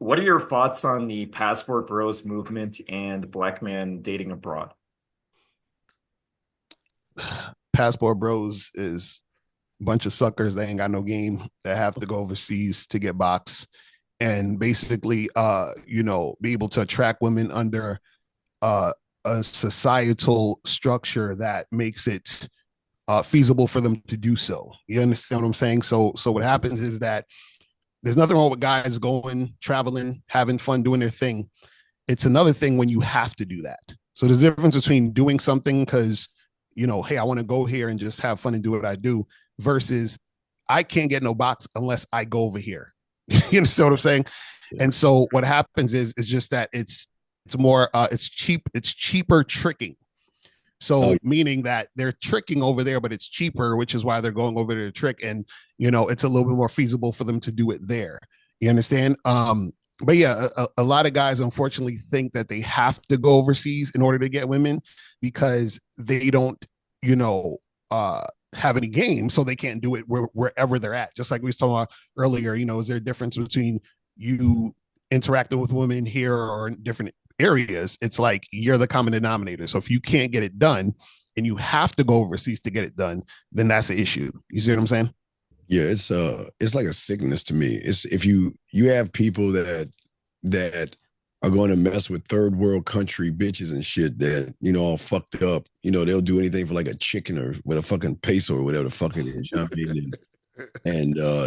What are your thoughts on the passport bros movement and black man dating abroad? Passport bros is a bunch of suckers that ain't got no game that have to go overseas to get box and basically be able to attract women under a societal structure that makes it feasible for them to do so. You understand what I'm saying? So what happens is that there's nothing wrong with guys going, traveling, having fun, doing their thing. It's another thing when you have to do that. So there's a difference between doing something because, hey, I want to go here and just have fun and do what I do versus I can't get no box unless I go over here. You understand what I'm saying? Yeah. And so what happens is just that it's more it's cheaper tricking. Oh, So meaning that they're tricking over there, but it's cheaper, which is why they're going over there to trick, and it's a little bit more feasible for them to do it there. You understand? But yeah, a lot of guys unfortunately think that they have to go overseas in order to get women because they don't, you know, have any game, so they can't do it wherever they're at. Just like we was talking about earlier, is there a difference between you interacting with women here or in different areas? It's like you're the common denominator. So if you can't get it done and you have to go overseas to get it done, then that's an issue. You see what I'm saying? yeah, it's like a sickness to me. It's if you have people that are going to mess with third world country bitches and shit that all fucked up. They'll do anything for like a chicken or with a fucking peso or whatever the fuck it is. You know what I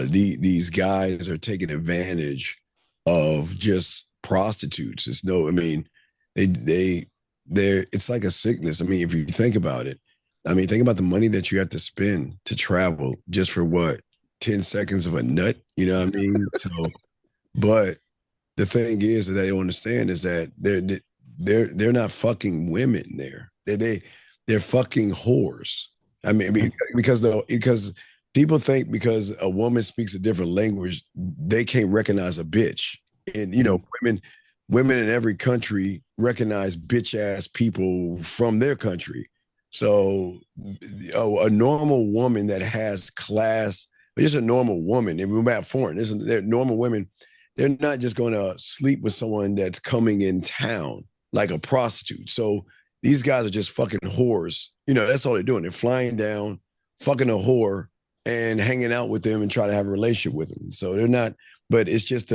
mean? These guys are taking advantage of just prostitutes. It's no, I mean, they're it's like a sickness. I mean, if you think about it, I mean, think about the money that you have to spend to travel just for what 10 seconds of a nut. You know what I mean? So, but the thing is that they don't understand is that they're not fucking women there. They're fucking whores. I mean, because people think because a woman speaks a different language, they can't recognize a bitch. And women in every country recognize bitch ass people from their country. So a normal woman that has class, just a normal woman, and we're about foreign, they're normal women, they're not just going to sleep with someone that's coming in town like a prostitute. So these guys are just fucking whores. That's all they're doing. They're flying down, fucking a whore, and hanging out with them and try to have a relationship with them. So they're not, but it's just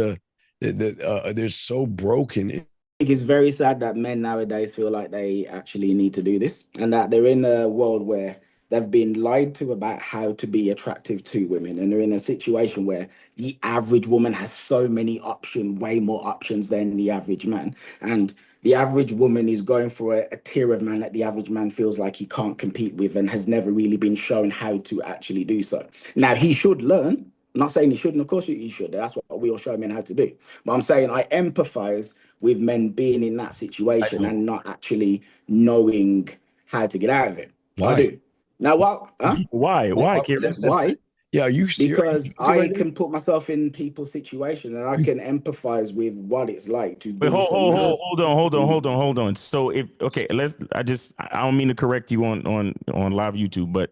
they're so broken. Think it's very sad that men nowadays feel like they actually need to do this and that they're in a world where they've been lied to about how to be attractive to women, and they're in a situation where the average woman has so many options, way more options than the average man, and the average woman is going for a tier of man that the average man feels like he can't compete with and has never really been shown how to actually do so. Now he should learn. I'm not saying he shouldn't, of course he should. That's what we all show men how to do. But I'm saying I empathize with men being in that I situation don't. and not actually knowing how to get out of it. I Why? do. Now, what? Huh? Why? Why, Kieran? Why? Yeah, are you serious? Because I can put myself in people's situation and I can empathize with what it's like to Wait, be hold, hold, someone. hold, hold on, hold on, hold on, hold on. So if okay, I don't mean to correct you on live YouTube, but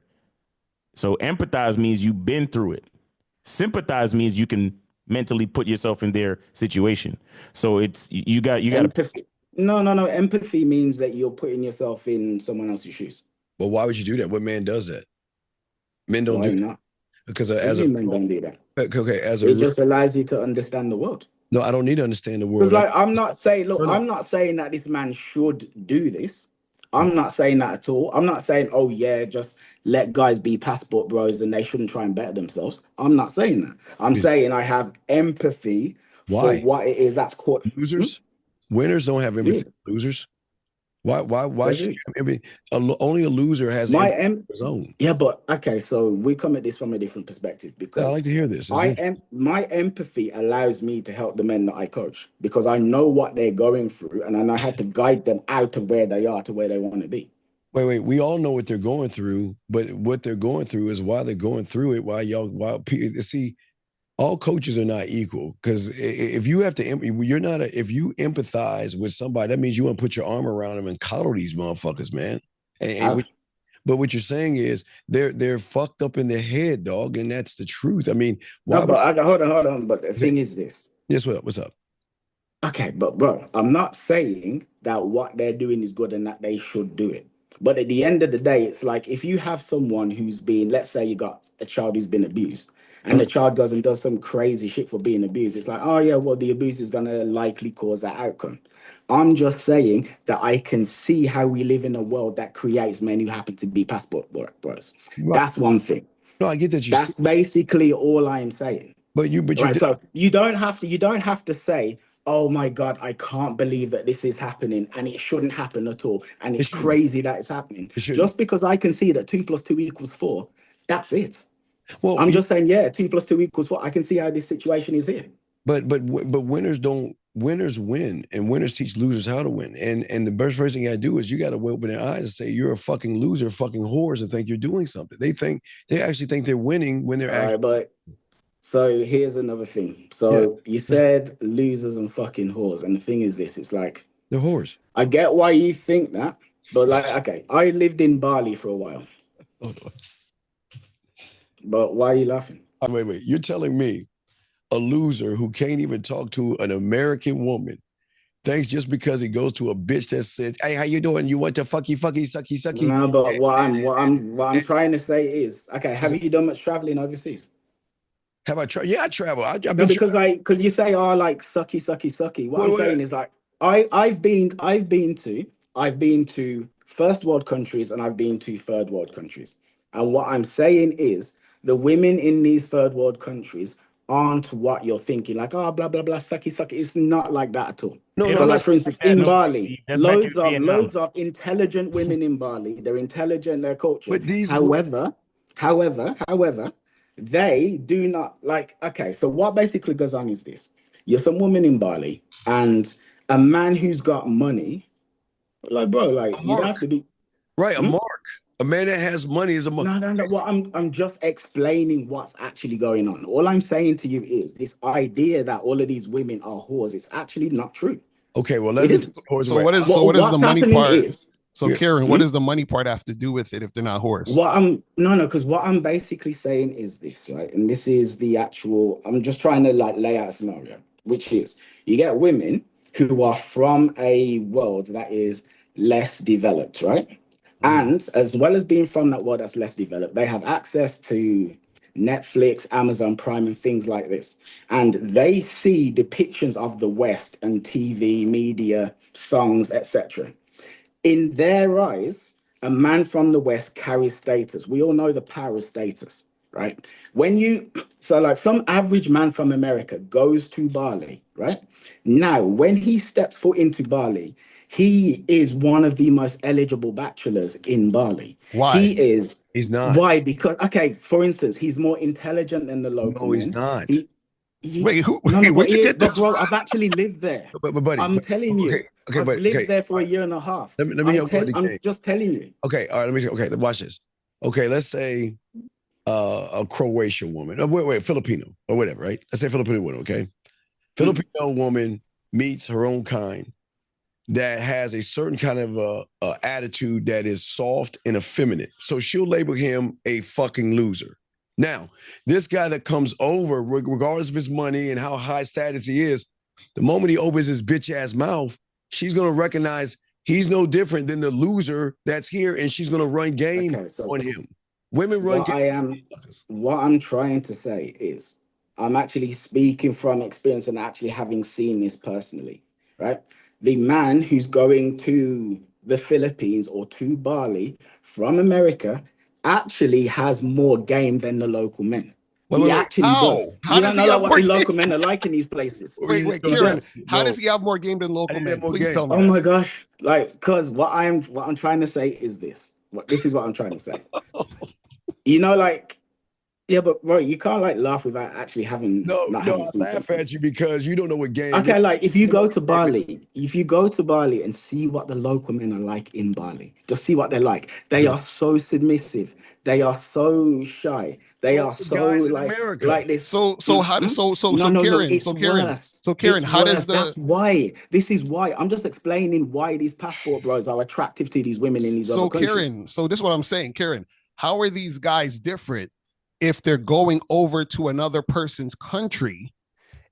so empathize means you've been through it. Sympathize means you can mentally put yourself in their situation. So it's you got to. Empathy. No, no, no. Empathy means that you're putting yourself in someone else's shoes. But why would you do that? What man does that? Men don't do Why that not? because What do as you a mean men don't do that? okay, as a It just allows you to understand the world. no, I don't need to understand the Because world. like I'm not saying, look, No, no. I'm not saying that this man should do this. I'm not saying that at all. I'm not saying, oh yeah, just let guys be passport bros and they shouldn't try and better themselves. I'm not saying that. I'm saying I have empathy for Why? what it is that's caught. Hmm? Losers? Winners don't have Yeah, empathy. Losers? Why says should you. you have empathy? Only a loser has My empathy em of his own. Yeah, but okay, so we come at this from a different perspective I because like to hear this. It's I interesting. am my empathy allows me to help the men that I coach because I know what they're going through and I know how to guide them out of where they are to where they want to be. Wait. We all know what they're going through, but what they're going through is why they're going through it. See, all coaches are not equal because if you have to, you're not if you empathize with somebody, that means you want to put your arm around them and coddle these motherfuckers, man. How? But what you're saying is they're fucked up in their head, dog, and that's the truth. I mean, No, why would but hold on, hold on. But the okay, thing is this. yes, what's up? Okay, but bro, I'm not saying that what they're doing is good and that they should do it. But at the end of the day, it's like if you have someone who's been, let's say you got a child who's been abused, and the child goes and does some crazy shit for being abused, it's like, oh yeah, well, the abuse is gonna likely cause that outcome. I'm just saying that I can see how we live in a world that creates men who happen to be bros. Right. That's one thing. No, I get that you see, That's basically all I'm saying. but you Right. did, So you don't have to say, oh my God, I can't believe that this is happening and it shouldn't happen at all. And it it's shouldn't. crazy that it's happening. It shouldn't. Just because I can see that 2 + 2 = 4, that's it. Well, I'm just saying, yeah, 2 + 2 = 4. I can see how this situation is here. but winners win, and winners teach losers how to win. And the best first thing you gotta do is you gotta open their eyes and say you're a fucking loser, fucking whores, and think you're doing something. They actually think they're winning when they're All right, actually. but so here's another thing. So you said losers and fucking whores, and the thing is this: it's like They're whores. I get why you think that, but like, okay, I lived in Bali for a while, Hold on. but why are you laughing? Wait. You're telling me a loser who can't even talk to an American woman thinks just because he goes to a bitch that says, "Hey, how you doing? You want to fucky, sucky?" No, but what I'm trying to say is, okay, have you done much traveling overseas? Have I tried? Yeah, I travel. I've No, been. because you say, oh, like sucky. What I'm saying is like I've been to first world countries and I've been to third world countries. And what I'm saying is the women in these third world countries aren't what you're thinking, like, oh, blah blah blah, sucky. It's not like that at all. No, They no, So, don't no. like, look for like instance, that, in no, Bali, that's back in Vietnam. loads of intelligent women in Bali. They're intelligent, they're cultured. But these. However, they do not like. Okay, so what basically goes on is this: you're some woman in Bali, and a man who's got money, like, bro, like, A you don't mark, have to be. right? A Hmm? mark. A man that has money is a mark. No. What I'm just explaining what's actually going on. All I'm saying to you is this idea that all of these women are whores. It's actually not true. Okay, well, let It me put isn't. the horse So away. what is the What's money happening part? is. So Yeah. Karen, what does the money part have to do with it if they're not horse? Because what I'm basically saying is this, right? And this is the actual, I'm just trying to like lay out a scenario, which is you get women who are from a world that is less developed, right? And as well as being from that world that's less developed, they have access to Netflix, Amazon Prime, and things like this. And they see depictions of the West and TV, media, songs, etc. In their eyes, a man from the West carries status. We all know the power of status, right? So like some average man from America goes to Bali, right? Now, when he steps foot into Bali, he is one of the most eligible bachelors in Bali. Why? He is. He's not. Why? Because, okay, for instance, he's more intelligent than the local No, he's men. not. Wait, No, where'd you get but this bro, from? I've actually lived there. But buddy, I'm telling you, I've lived there for all a right. year and a half. Let me help you with the I'm game. just telling you. Okay, all right. Let me. Okay, watch this. Okay, let's say a Croatian woman. Wait, Filipino or whatever, right? Let's say Filipino woman. Okay, Filipino woman meets her own kind that has a certain kind of attitude that is soft and effeminate. So she'll label him a fucking loser. Now, this guy that comes over, regardless of his money and how high status he is, the moment he opens his bitch ass mouth, she's gonna recognize he's no different than the loser that's here, and she's gonna run game Okay, so on him. Women run game. what I'm trying to say is I'm actually speaking from experience and actually having seen this personally, right? The man who's going to the Philippines or to Bali from America actually has more game than the local men. He Wait. actually How? does. How You does don't he know like have what more the game? local men are like in these places. Wait, He Karen. does. How does he have more game than local I need men? more Please game. tell me Oh that. my gosh. Like, cause what I'm trying to say is this. This is what I'm trying to say. Like, yeah, but bro, you can't like laugh without actually not No, having I seen laugh something. at you because you don't know what game is. Okay, like if you go to Bali and see what the local men are like in Bali, just see what they're like. They are so submissive. They are so shy. They So are the so guys in America. like this. So how does No, Karen, it's worse. so Karen, It's how does worse. the That's why. This is why. I'm just explaining why these passport bros are attractive to these women in these other so countries. Karen, so this is what I'm saying, Karen. How are these guys different if they're going over to another person's country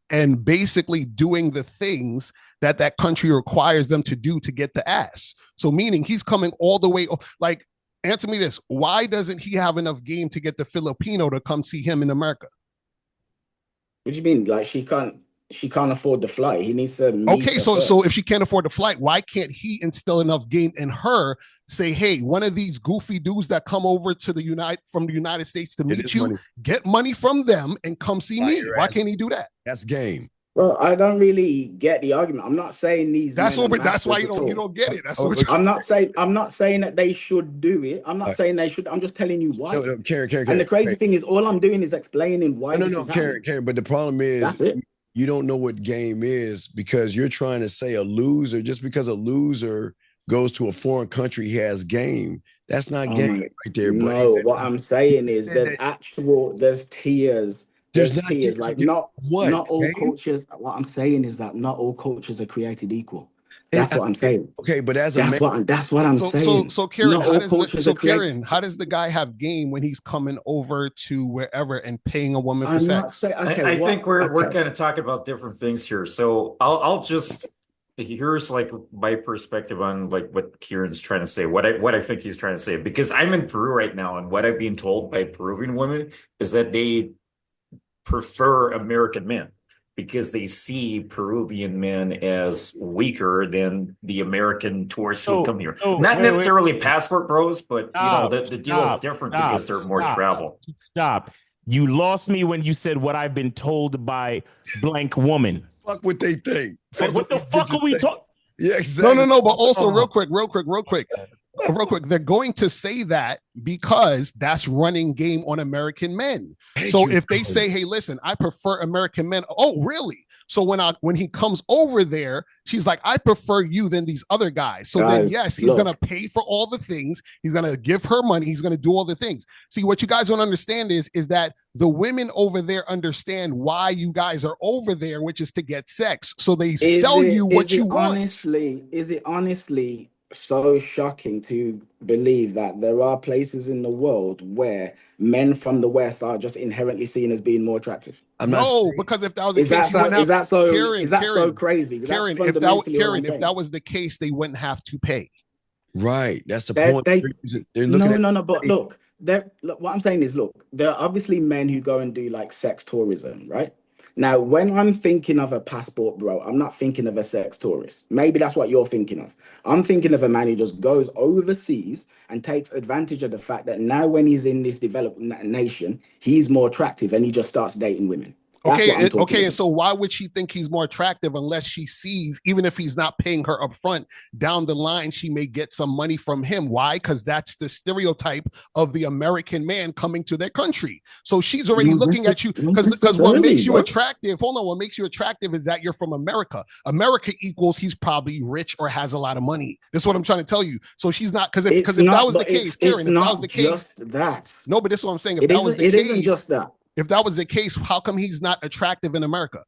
and basically doing the things that that country requires them to do to get the ass. So meaning he's coming all the way, like, answer me this. Why doesn't he have enough game to get the Filipino to come see him in America? What do you mean? Like she can't afford the flight. He needs to meet Okay, her so first. if she can't afford the flight, why can't he instill enough game in her? Say, hey, one of these goofy dudes that come over to the United States to meet you, get money from them and come see me. Why can't he do that? That's game. Well, I don't really get the argument. I'm not saying these. That's men what. are That's why masters you at all. don't get it. That's Oh, what. I'm not saying that they should do it. I'm not saying they should. I'm just telling you why. No, Karen. And the crazy thing is, all I'm doing is explaining why. No, Karen. But the problem is, that's it. You don't know what game is because you're trying to say a loser. Just because a loser goes to a foreign country, he has game. That's not game right there, buddy. No, what I'm saying is there's tiers. There's tiers. Like not all cultures. What I'm saying is that not all cultures are created equal. That's what I'm saying. Okay, but that's what I'm saying. So Kieran, how does the guy have game when he's coming over to wherever and paying a woman for sex? I think we're kind of talking about different things here. So I'll just here's like my perspective on like what Kieran's trying to say, what I think he's trying to say, because I'm in Peru right now, and what I've been told by Peruvian women is that they prefer American men because they see Peruvian men as weaker than the American tourists who come here. Not necessarily passport bros, but the deal is different because they're more travel. Stop. You lost me when you said what I've been told by blank woman. Fuck what they think. What the fuck are we talking? Yeah, exactly. No. But also, real quick. They're going to say that because that's running game on American men. So if they say, hey, listen, I prefer American men. Oh, really? So when he comes over there, she's like, I prefer you than these other guys. So then, yes, he's going to pay for all the things. He's going to give her money. He's going to do all the things. See, what you guys don't understand is that the women over there understand why you guys are over there, which is to get sex. So they sell you what you want. Is it honestly so shocking to believe that there are places in the world where men from the West are just inherently seen as being more attractive? Because if that was the case, is that so crazy? Karen, if that was the case, they wouldn't have to pay. Right, that's the point. They're looking but look, what I'm saying is, look, there are obviously men who go and do like sex tourism, right? Now, when I'm thinking of a passport bro, I'm not thinking of a sex tourist. Maybe that's what you're thinking of. I'm thinking of a man who just goes overseas and takes advantage of the fact that now when he's in this developed nation, he's more attractive and he just starts dating women. Okay. And so why would she think he's more attractive unless she sees, even if he's not paying her up front, down the line, she may get some money from him? Why? Because that's the stereotype of the American man coming to their country. So she's already looking at you because what makes you attractive, what makes you attractive is that you're from America. America equals he's probably rich or has a lot of money. That's what I'm trying to tell you. So she's not, because if that was the case, Karen, if that was the case, no, but this is what I'm saying. If that was the case, it isn't just that. If that was the case, how come he's not attractive in America?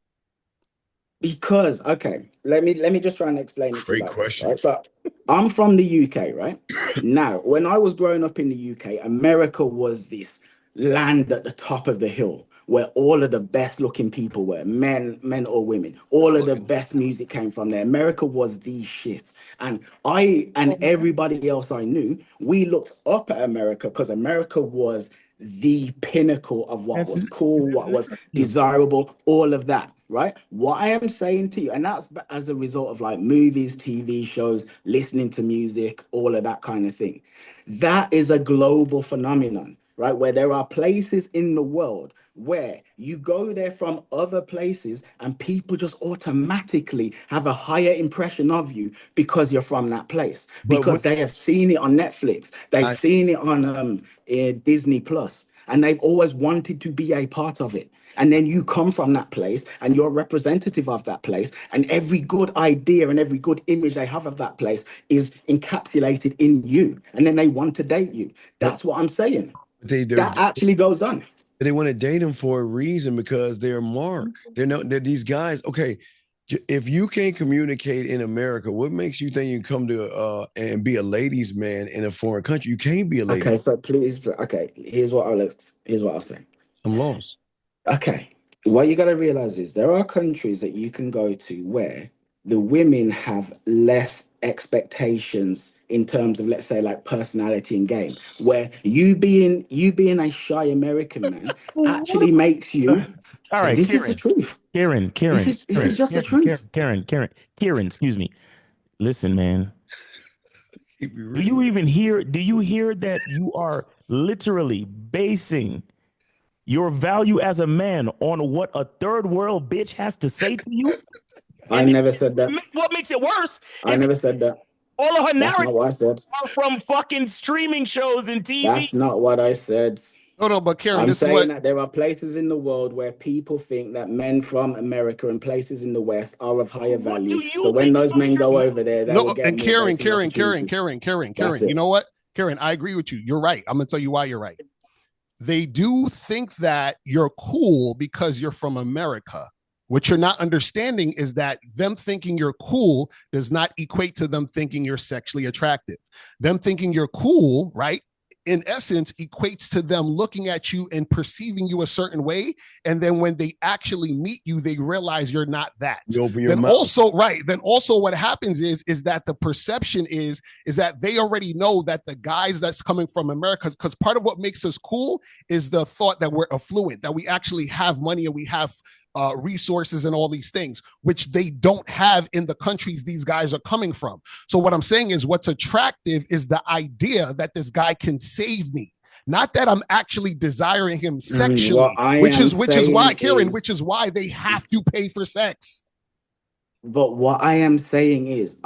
Because, okay, let me just try and explain it. Great question. Right? So I'm from the UK, right? Now, when I was growing up in the UK, America was this land at the top of the hill where all of the best looking people were, men or women. All of the best music came from there. America was the shit. And I and everybody else I knew, we looked up at America because America was the pinnacle of what was cool, what was desirable, all of that, right? What I am saying to you, and that's as a result of like movies, TV shows, listening to music, all of that kind of thing. That is a global phenomenon, right? Where there are places in the world where you go there from other places and people just automatically have a higher impression of you because you're from that place, because they have seen it on Netflix, they've seen it on Disney Plus, and they've always wanted to be a part of it. And then you come from that place and you're representative of that place, and every good idea and every good image they have of that place is encapsulated in you, and then they want to date you. That's what I'm saying. That actually goes on. They want to date them for a reason, because they're Mark. They're these guys. Okay, if you can't communicate in America, what makes you think you can come to and be a ladies' man in a foreign country? You can't be a lady. Okay, so please. Okay, here's what I'll say. I'm lost. Okay, What you got to realize is there are countries that you can go to where the women have less expectations in terms of, let's say, like personality in game, where you being a shy American man actually makes you. All right, This is the Kieran, truth. Kieran, This Kieran, is this is Kieran, just the Kieran, truth. Kieran, excuse me. Listen, man. Keep it Do real. you even hear? Do you hear that you are literally basing your value as a man on what a third world bitch has to say to you? I And then never said that. what makes it worse I is that never said that. all of her That's not narratives what I said. are from fucking streaming shows and TV. That's not what I said. No, but Karen, I'm this is saying what. that there are places in the world where people think that men from America and places in the West are of higher What do value. So you when think those about men go yourself? over there, they will No, get and more dating opportunities. That's Karen. You it. know what, Karen? I agree with you. You're right. I'm gonna tell you why you're right. They do think that you're cool because you're from America. What you're not understanding is that them thinking you're cool does not equate to them thinking you're sexually attractive. Them thinking you're cool, right? In essence, equates to them looking at you and perceiving you a certain way. And then when they actually meet you, they realize you're not that. You open your Then mouth. also, right. Then also what happens is that the perception is that they already know that the guys that's coming from America, because part of what makes us cool is the thought that we're affluent, that we actually have money and we have resources and all these things, which they don't have in the countries these guys are coming from. So what I'm saying is what's attractive is the idea that this guy can save me. Not that I'm actually desiring him sexually, which is why, Karen, which is why they have to pay for sex. But what I am saying is,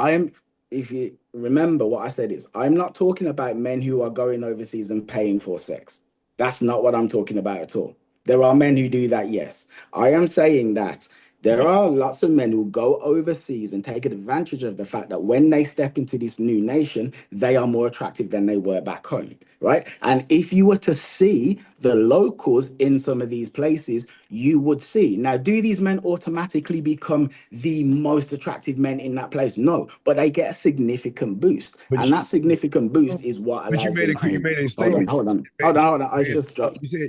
if you remember what I said is, I'm not talking about men who are going overseas and paying for sex. That's not what I'm talking about at all. There are men who do that, yes. I am saying that there are lots of men who go overseas and take advantage of the fact that when they step into this new nation, they are more attractive than they were back home, right? And if you were to see the locals in some of these places, you would see. Now, do these men automatically become the most attractive men in that place? No, but they get a significant boost. And that significant boost is what But you allows made them a you to... made a statement. Hold on. I just dropped. You said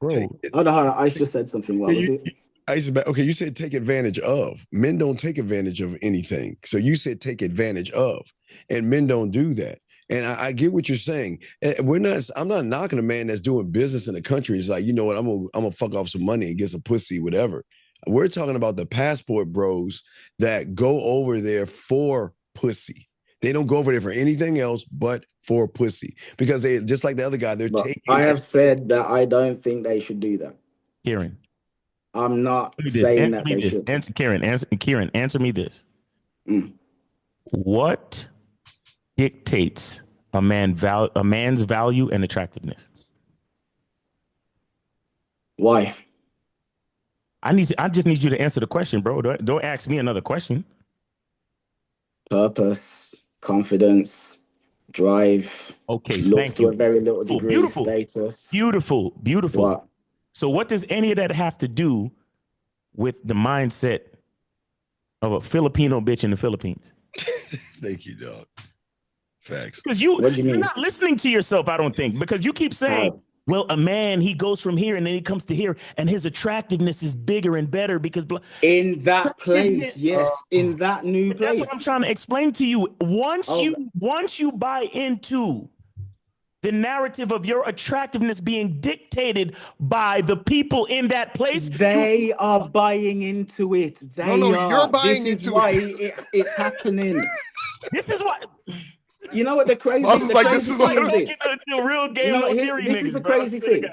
take it. Hold on. I just said something. What was it? Okay, you said take advantage of. Men don't take advantage of anything. So you said take advantage of, and men don't do that. And I get what you're saying. I'm not knocking a man that's doing business in the country. It's like, you know what, I'm gonna fuck off some money and get some pussy, whatever. We're talking about the passport bros that go over there for pussy. They don't go over there for anything else but for pussy. Because they, just like the other guy, they're taking. I have said that I don't think they should do that. Kieran, I'm not saying that they should. Kieran, answer me this. What dictates a man's value and attractiveness? Why? I just need you to answer the question, bro. Don't ask me another question. Purpose, confidence, drive. Okay, looks thank to you. a very little degree, Beautiful. status. Beautiful. What? So what does any of that have to do with the mindset of a Filipino bitch in the Philippines? Thank you, dog. Facts. Because What do you mean? you're not listening to yourself, I don't think, because you keep saying, well, a man, he goes from here and then he comes to here and his attractiveness is bigger and better because in that place, yes, in that new place. That's what I'm trying to explain to you. Once you buy into the narrative of your attractiveness being dictated by the people in that place, they are buying into it. You're buying into it. It's happening. This is what. You know what the crazy thing is? This is the crazy thing.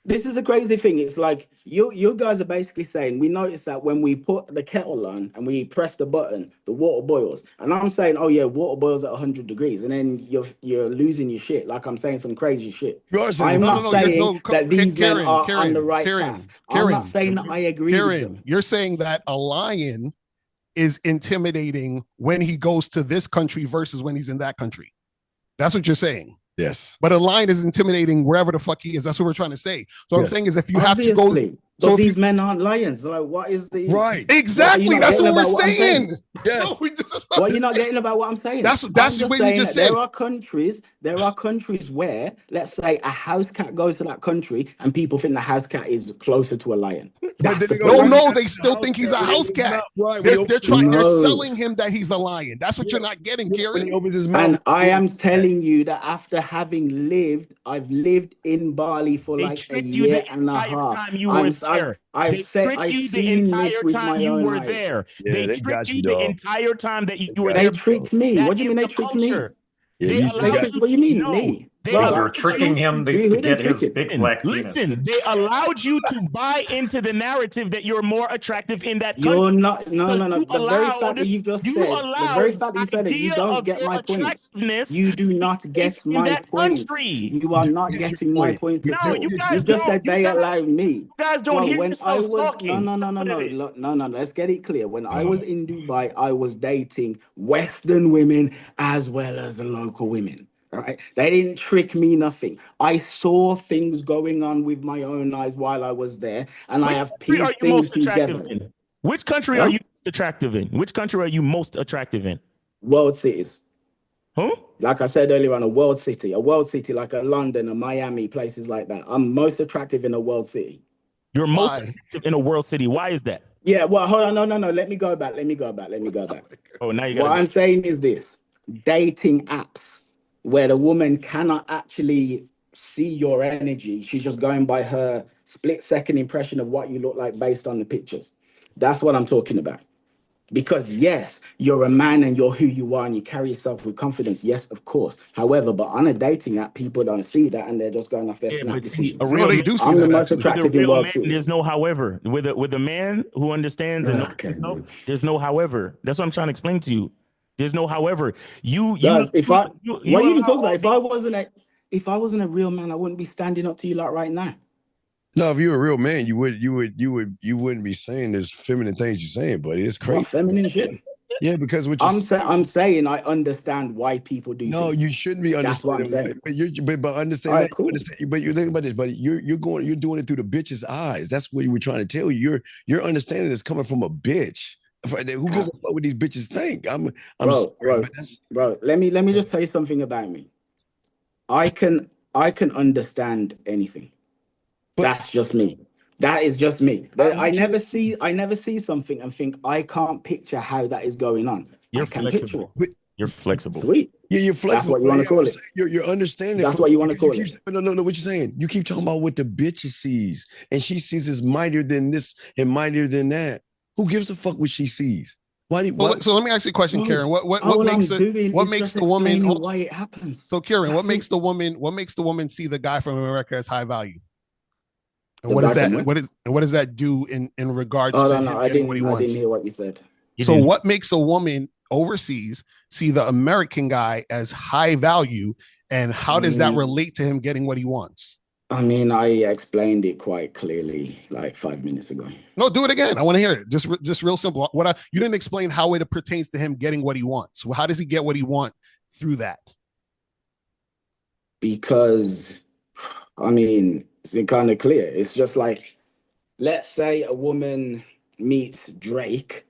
This is the crazy thing. It's like you guys are basically saying, we noticed that when we put the kettle on and we press the button, the water boils. And I'm saying, oh yeah, water boils at 100 degrees. And then you're losing your shit. Like I'm saying some crazy shit. I'm not saying that these men are on the right path. I'm not saying that I agree with them. You're saying that a lion is intimidating when he goes to this country versus when he's in that country. That's what you're saying. Yes. But a lion is intimidating wherever the fuck he is. That's what we're trying to say. So what I'm saying is if you have to go. So these men aren't lions. Like, what is the right? Exactly. That's what we're saying. Yes. What you're not getting about what I'm saying? That's I'm the just way we saying just that said. there are countries where, let's say, a house cat goes to that country and people think the house cat is closer to a lion. That's the point. No, they still think he's a house cat. Right. They're selling him that he's a lion. That's what you're not getting, When Kieran. he opens his mouth. And I am telling you that after having I've lived in Bali for They like a tricked you year the and a entire half. time you were there. I've They said tricked I've you the seen this entire with time my you own were eyes. there. Yeah, They they got tricked you, you the dog. entire time that you were They there. tricked me. That What do you is mean they the tricked me? culture. Yeah, They allowed you What do you mean, no, me? they So Bro, you're allowed tricking you him who to they get his tricking? big black penis. Listen, they allowed you to buy into the narrative that you're more attractive in that country. You're not. No. You The very fact that you've just said, the very allowed fact that the you said it, you idea don't of get your my point. attractiveness You do not to be get based in my that point. country. You are not Get your getting my point. point at No, all. you You guys just don't. said they allow me. You guys don't Bro, hear when I yourselves was talking. Look, no. Let's get it clear. When I was in Dubai, I was dating Western women as well as the local women. All right, they didn't trick me, nothing. I saw things going on with my own eyes while I was there, and I Which have country are pieced you things most attractive together. in? Which country are Huh? you most attractive in? Which country are you most attractive in? World cities. Huh? Like I said earlier on, a world city like a London, a Miami, places like that. I'm most attractive in a world city. You're most Why? attractive in a world city. Why is that? Yeah, well, hold on, no. Let me go back. Oh, now you What gotta go. I'm saying is this: dating apps where the woman cannot actually see your energy. She's just going by her split-second impression of what you look like based on the pictures. That's what I'm talking about. Because yes, you're a man and you're who you are and you carry yourself with confidence. Yes, of course. However, but on a dating app, people don't see that and they're just going off their Yeah, snap but see, decisions. No, they do see I'm the that most actually. with a attractive in real world man, cities. there's no however. With a man who understands and knows Okay, himself, dude. there's no however. That's what I'm trying to explain to you. There's no however. Guys, what are you even allow talking about? all If I wasn't a real man, I wouldn't be standing up to you like right now. No, if you're a real man, you wouldn't be saying this feminine things you're saying, buddy. It's crazy. What feminine shit? Yeah, because I'm saying I understand why people do no, things. you shouldn't be That's what I'm understanding. saying. But understand All that. right, cool. But you think about this, buddy. You're doing it through the bitch's eyes. That's what you were trying to tell you. Your understanding is coming from a bitch. Who gives a fuck what these bitches think? I'm sorry, but that's Bro. Let me just tell you something about me. I can understand anything. But- That's just me. That is just me. I never see something and think I can't picture how that is going on. You're I can picture it. flexible. You're flexible. Sweet. yeah, you're That's flexible. what you want to call it. You're understanding. That's what you want to call it. No, what you're saying. You keep talking about what the bitch sees, and she sees is mightier than this and mightier than that. Who gives a fuck what she sees? Why? So let me ask you a question, Karen. What makes the woman? Why it happens? So Karen, what makes the woman see the guy from America as high value? And what does that do in regards to him getting what he wants? I didn't hear what you said. So what makes a woman overseas see the American guy as high value, and how does that relate to him getting what he wants? I mean, I explained it quite clearly like 5 minutes ago. No, do it again. I want to hear it. Just real simple. You didn't explain how it pertains to him getting what he wants. Well, how does he get what he wants through that? Because, I mean, it's kind of clear. It's just like, let's say a woman meets Drake.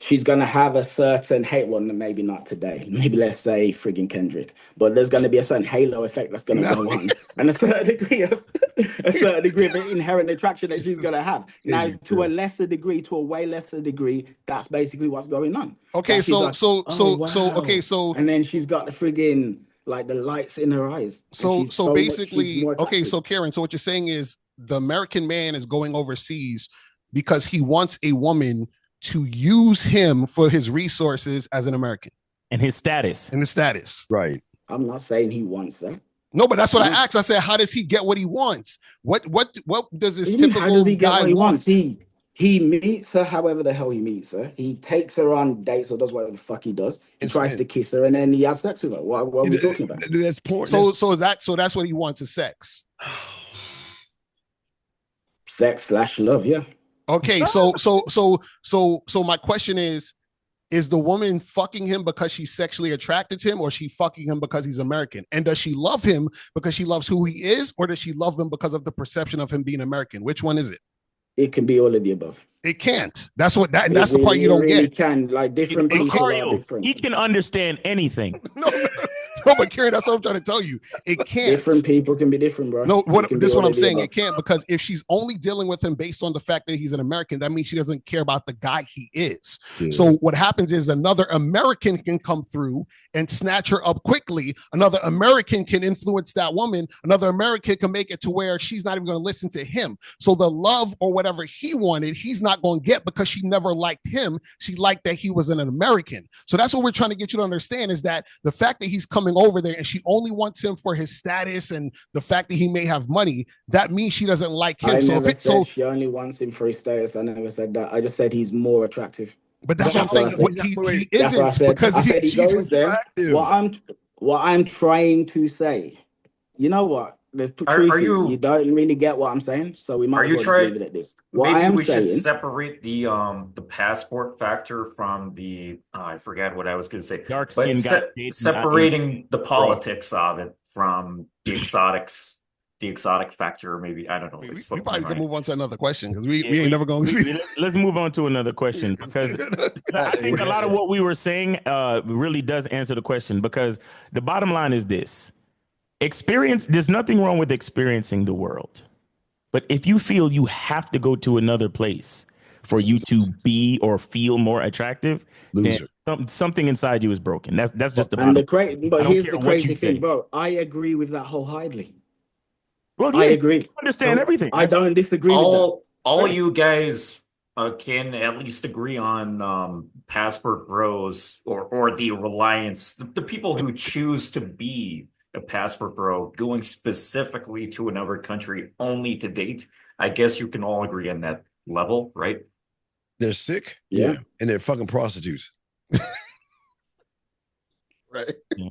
She's going to have a certain hate one, maybe not today. Maybe let's say frigging Kendrick. But there's going to be a certain halo effect that's going to go on. And a certain degree of inherent attraction that she's going to have. Now, to a lesser degree, to a way lesser degree, that's basically what's going on. Okay, so and then she's got the frigging, like the lights in her eyes. So Karen, so what you're saying is the American man is going overseas because he wants a woman to use him for his resources as an American and his status. Right. I'm not saying he wants that. No, but that's what I asked. I said, how does he get what he wants? What does this typical how does he get guy what he want? He meets her however the hell he meets her. He takes her on dates or does whatever the fuck he does. He tries to kiss her and then he has sex with her. What are we talking about? That's porn. So that's what he wants is sex. Sex/love, yeah. Okay, so my question is the woman fucking him because she's sexually attracted to him, or she fucking him because he's American? And does she love him because she loves who he is, or does she love him because of the perception of him being American? Which one is it? It can be all of the above. It can't. That's the part you don't really get. can. Like different people are different. He can understand anything. No, but Kieran, that's what I'm trying to tell you. It can't. Different people can be different, bro. No, this is what I'm saying. It can't, because if she's only dealing with him based on the fact that he's an American, that means she doesn't care about the guy he is. Yeah. So what happens is another American can come through and snatch her up quickly. Another American can influence that woman. Another American can make it to where she's not even going to listen to him. So the love or whatever he wanted, he's not going to get, because she never liked him. She liked that he was an American. So that's what we're trying to get you to understand, is that the fact that he's coming over there and she only wants him for his status and the fact that he may have money, that means she doesn't like him. She only wants him for his status. I never said that. I just said he's more attractive. But that's what I'm saying. He isn't, because he goes there. What I'm trying to say, you know what? The truth is, you don't really get what I'm saying, so we might as well leave it at this. Maybe we should separate the passport factor from the I forgot what I was going to say. Dark skin separating the politics of it from the exotic factor, maybe. I don't know. We probably can move on to another question, because we ain't never going to see. Let's move on to another question, because I think a lot of what we were saying really does answer the question, because the bottom line is this. There's nothing wrong with experiencing the world. But if you feel you have to go to another place for you to be or feel more attractive, then something inside you is broken. That's just the bottom. But here's the crazy thing, bro. I agree with that wholeheartedly. Well, yeah, I agree. You understand everything. I don't disagree with that. All you guys can at least agree on passport bros or the reliance, the people who choose to be a passport bro going specifically to another country only to date. I guess you can all agree on that level, right? They're sick, yeah, and they're fucking prostitutes. Right. Yeah.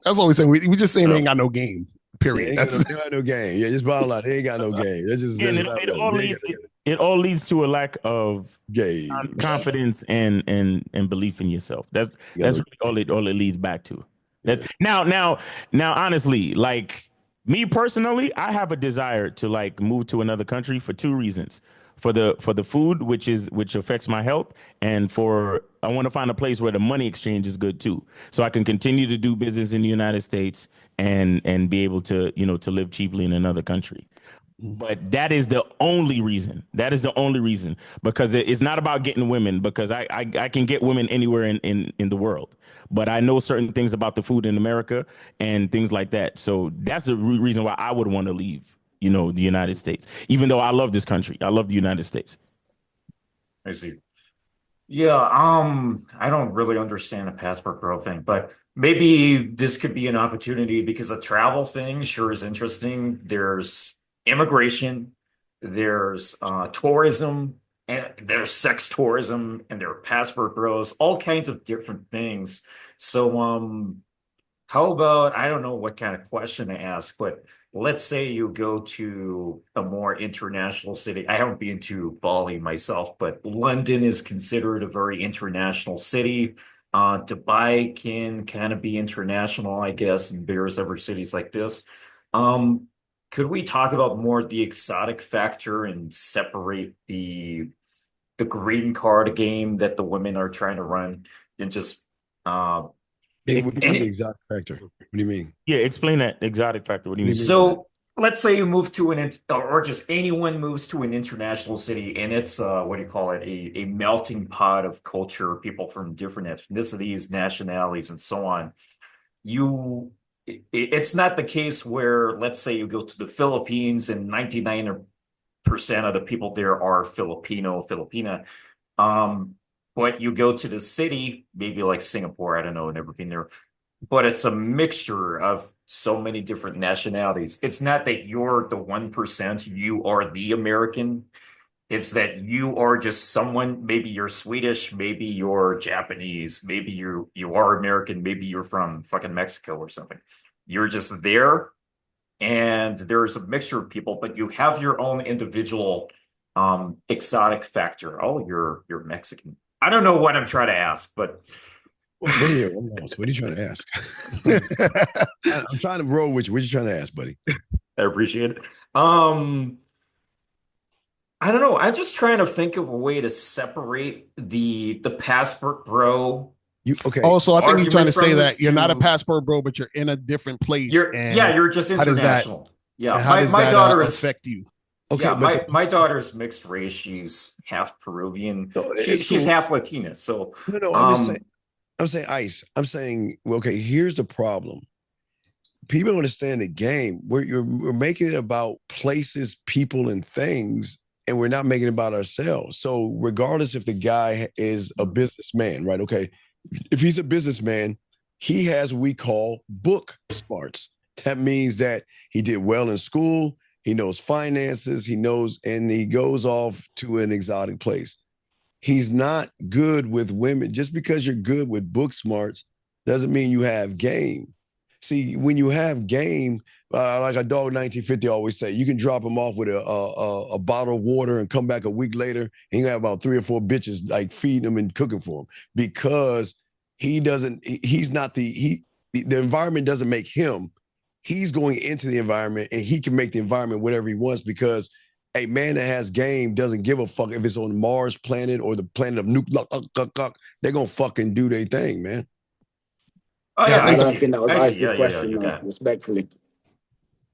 That's all we're saying. We just saying they ain't got no game. Period. They ain't got no game. Yeah, just bottom line. They ain't got no game. It all leads to a lack of game, confidence and belief in yourself. That's really all it leads back to. Now, honestly, like me personally, I have a desire to like move to another country for two reasons. For the food, which affects my health, and I want to find a place where the money exchange is good too, so I can continue to do business in the United States and be able to to live cheaply in another country. But that is the only reason. Because it's not about getting women, because I can get women anywhere in the world. But I know certain things about the food in America and things like that. So that's the reason why I would want to leave, the United States, even though I love this country. I love the United States. I see. Yeah, I don't really understand the passport bro thing, but maybe this could be an opportunity, because a travel thing sure is interesting. There's immigration, there's tourism, and there's sex tourism, and there are passport bros, all kinds of different things. So how about, I don't know what kind of question to ask, but let's say you go to a more international city. I haven't been to Bali myself, but London is considered a very international city. Dubai can kind of be international, I guess, and various other cities like this. Could we talk about more the exotic factor and separate the green card game that the women are trying to run, and just the exotic factor? What do you mean? Yeah, explain that exotic factor. What do you mean? So let's say you move to or just anyone moves to an international city, and it's what do you call it? A melting pot of culture, people from different ethnicities, nationalities, and so on. It's not the case where, let's say you go to the Philippines and 99% of the people there are Filipina. But you go to the city, maybe like Singapore, I don't know, never been there, but it's a mixture of so many different nationalities. It's not that you're the 1%, you are the American. It's that you are just someone, maybe you're Swedish, maybe you're Japanese, maybe you are American, maybe you're from fucking Mexico or something. You're just there, and there's a mixture of people, but you have your own individual exotic factor. Oh, you're Mexican. I don't know what I'm trying to ask, but what are you trying to ask? I'm trying to roll with you. What are you trying to ask, buddy? I appreciate it. I don't know. I'm just trying to think of a way to separate the passport bro You okay? Also, I think you're trying argument to say from that this you're not a to passport bro, but you're in a different place. And you're just how does that international. Yeah, how does my that daughter is affect you? Okay, yeah, but my daughter's mixed race. She's half Peruvian. no, it's She's cool. half Latina. So No, um I'm saying ice. I'm saying, well, okay, here's the problem. People don't understand the game. We're making it about places, people, and things, and we're not making it about ourselves. So regardless if the guy is a businessman, right? Okay, if he's a businessman, he has what we call book smarts. That means that he did well in school, he knows finances, he knows, and he goes off to an exotic place. He's not good with women. Just because you're good with book smarts doesn't mean you have game. See, when you have game, like a dog 1950 always say, you can drop him off with a bottle of water and come back a week later, and you have about 3 or 4 bitches like feeding him and cooking for him because he's not the environment doesn't make him. He's going into the environment and he can make the environment whatever he wants because a man that has game doesn't give a fuck if it's on Mars planet or the planet of nuke. They're gonna fucking do their thing, man. oh Yeah, yeah, I I I think don't see. think that was I see. Ice's Yeah, yeah, yeah. question, You though, got it. respectfully.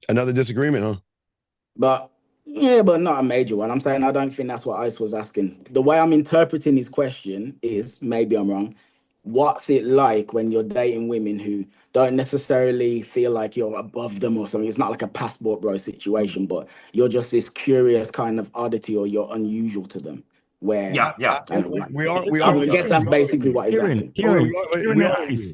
Another disagreement, huh? But yeah, but not a major one. I'm saying I don't think that's what Ice was asking. The way I'm interpreting his question is, maybe I'm wrong. What's it like when you're dating women who don't necessarily feel like you're above them or something? It's not like a passport bro situation, but you're just this curious kind of oddity or you're unusual to them. Where Yeah, yeah. I don't know. We I are guess that's basically what he's asking. we are unusual.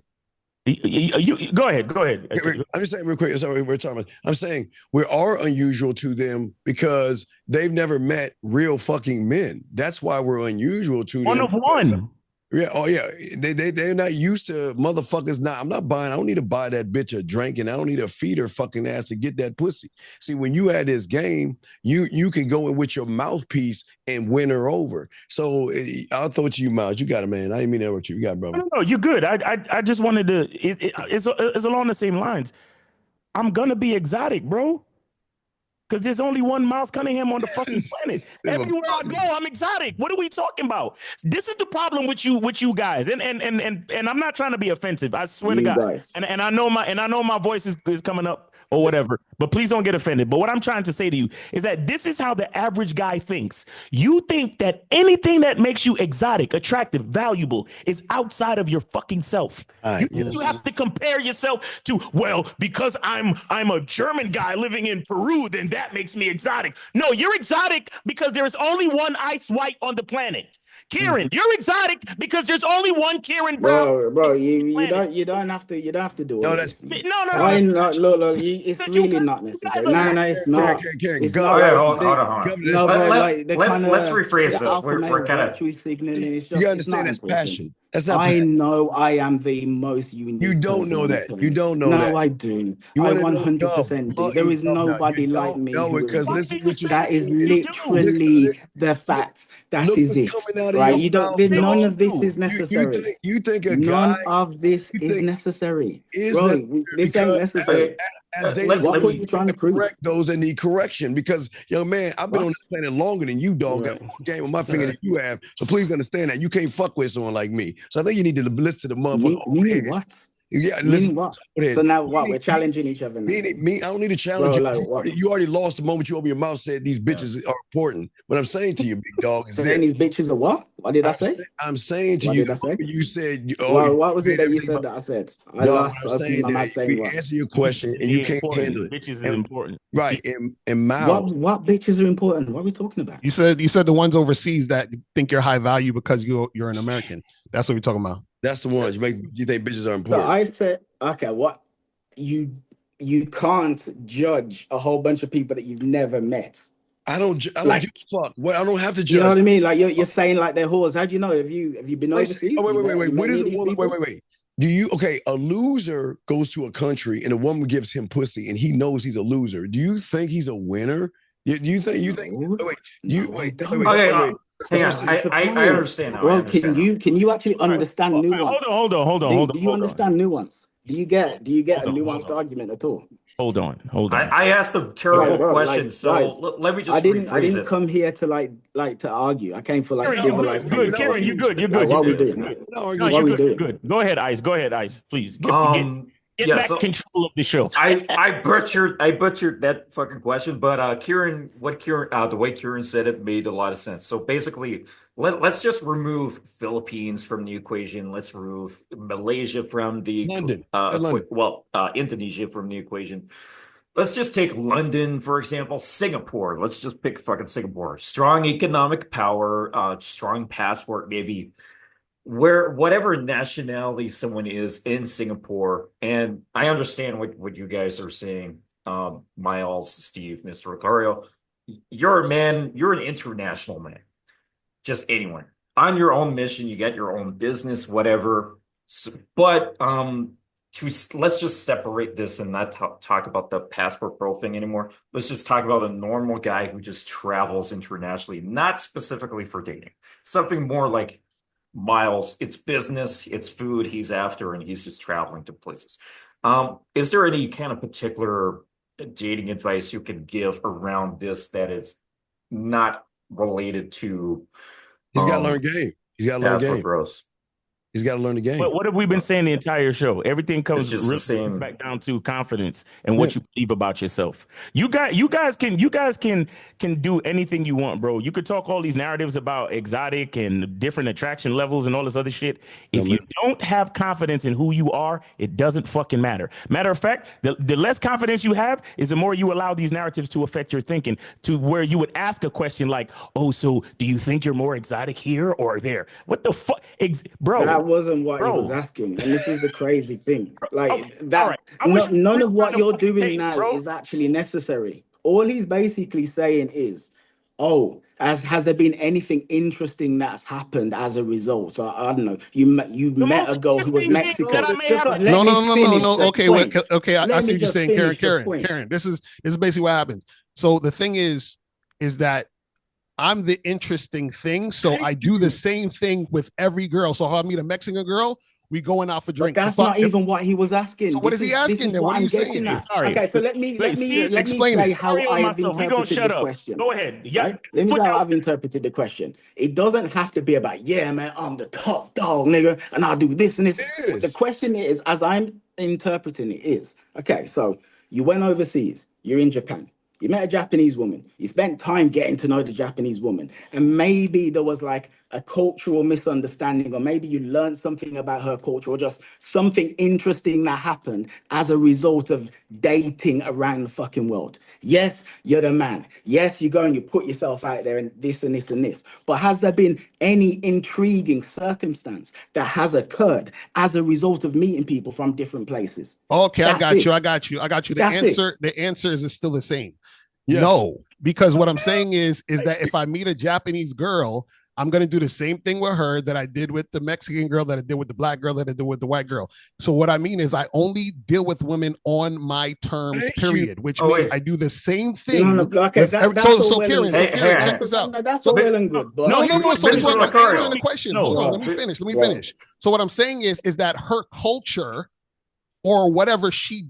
Go ahead. Go ahead. I'm just saying real quick. Sorry, we're talking about. I'm saying we are unusual to them because they've never met real fucking men. That's why we're unusual to One them. of one. Yeah, oh yeah. They're not used to motherfuckers. Not, I'm not buying. I don't need to buy that bitch a drink, and I don't need to feed her fucking ass to get that pussy. See, when you had this game, you can go in with your mouthpiece and win her over. So I'll throw it to you, Miles. You got it, man. I didn't mean to interrupt you. You got it, brother. No, you're good. I just wanted to. It's along the same lines. I'm gonna be exotic, bro. Because there's only one Miles Cunningham on the fucking planet. Everywhere I go, I'm exotic. What are we talking about? This is the problem with you guys. And I'm not trying to be offensive. I swear to You God. guys. And I know my voice is coming up or whatever. But please don't get offended. But what I'm trying to say to you is that this is how the average guy thinks. You think that anything that makes you exotic, attractive, valuable is outside of your fucking self. You have to compare yourself to, well, because I'm a German guy living in Peru, then that makes me exotic. No, you're exotic because there is only one Ice White on the planet. Kieran, you're exotic because there's only one Kieran Brown. Bro, you don't have to do all No, this. No. Look, it's really not necessary. No, it's not. Karen, It's go. not Okay, like hold on. no, bro. Like the kind of Let's rephrase the this. alpha We're male kind of virtue signaling. It's You just it's understand not it's important. passion. That's not I passion. know I am the most unique. You don't person know on the that. planet. You don't know no, that. I do. You I want to know 100% do. no, There is no, nobody you like don't me know who it because is. listen what you That is You do. literally the fact. That look is what's it. coming out of Right? your You don't. mouth, None dog. of this is You necessary. you think a guy None of this you is think necessary. is Bro, necessary this ain't because necessary. as Dave What let point me you trying to prove? correct those that need correction because young man, I've been on What? this planet longer than you, dog. Got more game on my finger than you have. So please understand that you can't fuck with someone like me. So I think you need to listen to the motherfucker. Meaning what? Yeah, Meaning listen. what? So now what? We're challenging each other now. Me, I don't need to challenge Bro, you. like what? You already lost the moment you opened your mouth, said these bitches are important. What I'm saying to you, big dog, is Saying this. these bitches are what? What did I say? I'm saying to What you, did I say? you said, Well, you what was it made that you everything said about. that I said? I No, what lost I'm opening saying my mouth that saying we what? answer your question and you can't handle it. Bitches is And- important. Right. And Mao, What bitches are important? What are we talking about? You said the ones overseas that think you're high value because you're an American. That's what we're talking about. that's the ones you think bitches are So important. I said, okay, what you can't judge a whole bunch of people that you've never met. I don't give Like, a fuck. What I don't have to you know judge. what I mean? Like you're saying like they're whores. How do you know? Have you been overseas? Oh, wait. You met What any is of a these woman? people? Wait. Do you a loser goes to a country and a woman gives him pussy and he knows he's a loser. Do you think he's a winner? Do you think No. wait, okay. Hang on. I understand now. I Bro, understand now. can you actually understand nuance? Hold on. Do you understand nuance? Do you get a Hold on. nuanced argument at all? Hold on. I asked a terrible bro, question, like, so guys, let me just I rephrase didn't it. come here to like to argue. I came for like Kieran, civilized good. Kieran, conversation. you good. You're Like, good. what are we You're doing? good. No, No, What you're are we good. doing? You're good. Go ahead, Ice. Go ahead, Ice. Please get Yeah, back so control of the show. I butchered that fucking question, but Kieran, the way Kieran said it made a lot of sense. So basically, let's just remove Philippines from the equation. Let's remove Malaysia from the London. London. Indonesia from the equation. Let's just take London, for example, Singapore. Let's just pick fucking Singapore. Strong economic power, strong passport, maybe where whatever nationality someone is in Singapore, and I understand what you guys are saying, Miles, Steve, Mr. Rosario, you're a man, you're an international man, just anyone on your own mission, you got your own business, whatever. But let's just separate this and not talk about the passport bro thing anymore. Let's just talk about a normal guy who just travels internationally, not specifically for dating, something more like Miles, it's business, it's food he's after, and he's just traveling to places. Is there any kind of particular dating advice you can give around this that is not related to He's got to learn game. He's got to learn passport game. bros? He's got to learn the game. What have we been saying the entire show? Everything comes It's just the really same. back down to confidence and what you believe about yourself. You guys can do anything you want, bro. You could talk all these narratives about exotic and different attraction levels and all this other shit. If you don't have confidence in who you are, it doesn't fucking matter. Matter of fact, the less confidence you have is the more you allow these narratives to affect your thinking, to where you would ask a question like, oh, so do you think you're more exotic here or there? What the fuck? Bro. That wasn't what he was asking, and this is the crazy thing. Like okay, that, all right. none of what you're doing tape, now bro. is actually necessary. All he's basically saying is, "Oh, has there been anything interesting that's happened as a result?" So I don't know. You met a girl who was Mexican. No. Okay, I see what you're saying, Karen. This is basically what happens. So the thing is that I'm the interesting thing. So I do the same thing with every girl. So if I meet a Mexican girl, we going out for drinks. But that's not even what he was asking. So what is he asking then? What are you saying? Sorry. Okay, so let me explain say it. how I've interpreted the question. Go ahead. Yeah. Right? Let me say how I've interpreted the question. It doesn't have to be about, yeah, man, I'm the top dog, nigga, and I'll do this and this. What the question is, as I'm interpreting it, is, okay, so you went overseas, you're in Japan. You met a Japanese woman. You spent time getting to know the Japanese woman. And maybe there was like a cultural misunderstanding, or maybe you learned something about her culture, or just something interesting that happened as a result of dating around the fucking world. Yes, you're the man. Yes, you go and you put yourself out there and this and this and this. But has there been any intriguing circumstance that has occurred as a result of meeting people from different places? Okay, I got you. The answer is still the same. Yes. No, because what I'm saying is that if I meet a Japanese girl, I'm going to do the same thing with her that I did with the Mexican girl, that I did with the black girl, that I did with the white girl. So what I mean is I only deal with women on my terms, period, which means I do the same thing. No, okay, that's so Karen, check this out. That's all well and good. But No. So I'm answering the question. Hold on, let me finish. So what I'm saying is that her culture or whatever she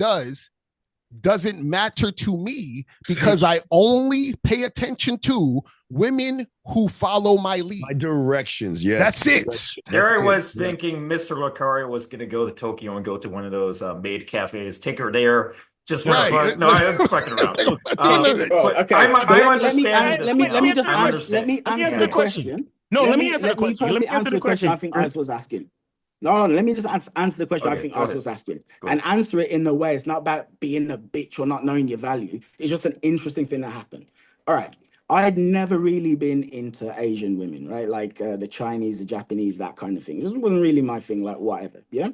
doesn't matter to me, because I only pay attention to women who follow my lead. My directions, yes. That's it. There I was thinking Mr. Lucario was going to go to Tokyo and go to one of those maid cafes, take her there just for fun. No, I'm fucking around. Okay. I'm understanding this now. Let me answer the question. No, let me answer the question. Let me answer the question I think Ice was asking. No, let me just answer the question I think Ice was asking. And answer it in a way. It's not about being a bitch or not knowing your value. It's just an interesting thing that happened. All right. I'd never really been into Asian women, right? Like the Chinese, the Japanese, that kind of thing. It just wasn't really my thing, like whatever. Yeah.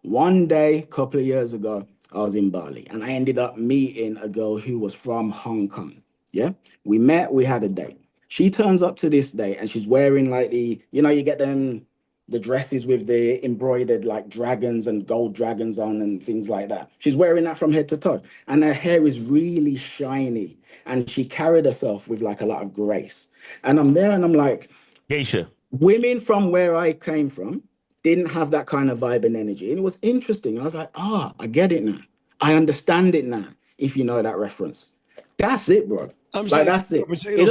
One day, a couple of years ago, I was in Bali and I ended up meeting a girl who was from Hong Kong. Yeah. We met, we had a date. She turns up to this date and she's wearing like you get them, the dresses with the embroidered like dragons and gold dragons on and things like that. She's wearing that from head to toe. And her hair is really shiny. And she carried herself with like a lot of grace. And I'm there and I'm like, geisha. Women from where I came from didn't have that kind of vibe and energy. And it was interesting. I was like, I get it now. I understand it now. if you know that reference. That's it, bro. I'm Like saying that's it. It potatoes.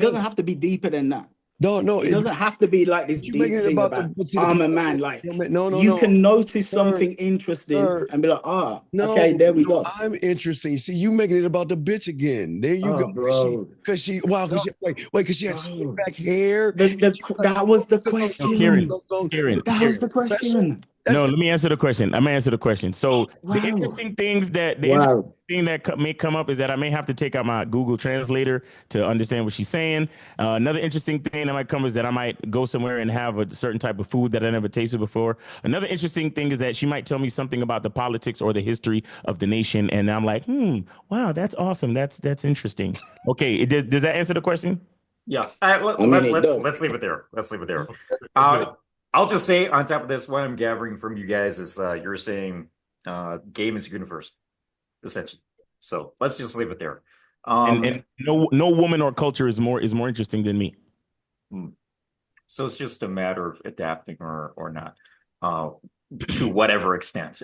doesn't have to be deeper than that. No, It doesn't have to be like this you deep making it thing about about but see, the I'm a potato. man. Like you No, can notice sir, something interesting sir. and be like, ah, okay, No, there we go. I'm interesting. See, you making it about the bitch again. There you go. Oh, bro. Because she, wow, because she, wait, because she had slick Bro. back hair. That was the No, question. Kieran, That was the question. no, let me answer the question. I'm gonna answer the question. So the Wow. interesting Wow. thing that may come up is that I may have to take out my Google Translator to understand what she's saying. Another interesting thing that might come is that I might go somewhere and have a certain type of food that I never tasted before. Another interesting thing is that she might tell me something about the politics or the history of the nation, and I'm like, wow, that's awesome. That's interesting. Okay, does that answer the question? Yeah. I mean, it Let's does. leave it there. Let's leave it there. Good. I'll just say on top of this, what I'm gathering from you guys is you're saying game is universe, essentially. So let's just leave it there. And no woman or culture is more interesting than me. So it's just a matter of adapting or not, to whatever extent.